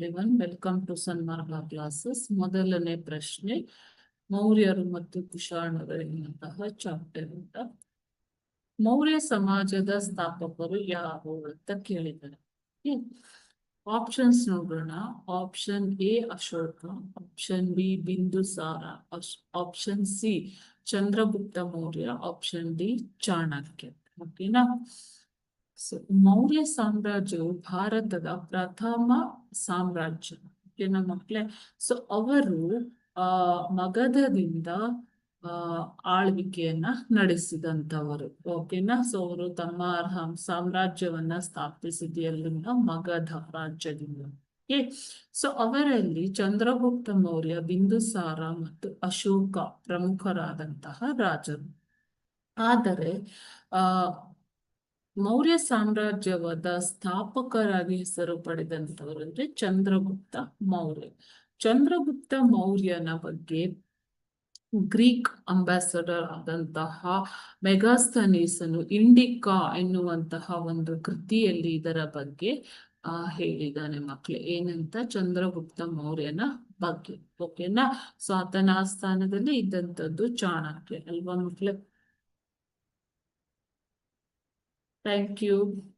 Everyone, welcome to Sanmarga classes. ಮೊದಲನೇ ಪ್ರಶ್ನೆ, ಮೌರ್ಯರು ಮತ್ತು ಕುಶಾಣರು ಎನ್ನುವಂತಹ ಚಾಪ್ಟರ್ ಅಂತ. ಮೌರ್ಯ ಸಮಾಜದ ಸ್ಥಾಪಕರು ಯಾರು ಅಂತ ಕೇಳಿದ್ದಾರೆ. ಆಪ್ಷನ್ಸ್ ನೋಡೋಣ. Option A Ashoka, option B Bindusara, option C Chandragupta Maurya, option D Chanakya. ಓಕೆನಾ? ಮೌರ್ಯ ಸಾಮ್ರಾಜ್ಯವು ಭಾರತದ ಪ್ರಥಮ ಸಾಮ್ರಾಜ್ಯ. ಓಕೆನಾ ಮಕ್ಕಳೇ? ಸೊ ಅವರು ಮಗಧದಿಂದ ಆಳ್ವಿಕೆಯನ್ನ ನಡೆಸಿದಂತವರು. ಓಕೆನಾ? ಸೊ ಅವರು ತಮ್ಮ ಸಾಮ್ರಾಜ್ಯವನ್ನ ಸ್ಥಾಪಿಸಿದ ಎಲ್ಲಿಂದ? ಮಗಧ ರಾಜ್ಯದಿಂದ. ಸೊ ಅವರಲ್ಲಿ ಚಂದ್ರಗುಪ್ತ ಮೌರ್ಯ, ಬಿಂದುಸಾರ ಮತ್ತು ಅಶೋಕ ಪ್ರಮುಖರಾದಂತಹ ರಾಜರು. ಆದರೆ ಮೌರ್ಯ ಸಾಮ್ರಾಜ್ಯವಾದ ಸ್ಥಾಪಕರಾಗಿ ಹೆಸರು ಪಡೆದಂತವರು ಅಂದ್ರೆ ಚಂದ್ರಗುಪ್ತ ಮೌರ್ಯ. ಚಂದ್ರಗುಪ್ತ ಮೌರ್ಯನ ಬಗ್ಗೆ ಗ್ರೀಕ್ ಅಂಬಾಸಡರ್ ಆದಂತಹ ಮೆಗಾಸ್ತನೀಸನು ಇಂಡಿಕಾ ಎನ್ನುವಂತಹ ಒಂದು ಕೃತಿಯಲ್ಲಿ ಇದರ ಬಗ್ಗೆ ಹೇಳಿದ್ದಾನೆ ಮಕ್ಕಳೇ. ಏನಂತ? ಚಂದ್ರಗುಪ್ತ ಮೌರ್ಯನ ಬಗ್ಗೆ. ಓಕೆನಾ? ಸೊ ಆತನ ಆಸ್ಥಾನದಲ್ಲಿ ಇದ್ದಂಥದ್ದು ಚಾಣಕ್ಯ ಅಲ್ವಾ ಮಕ್ಕಳೇ? Thank you.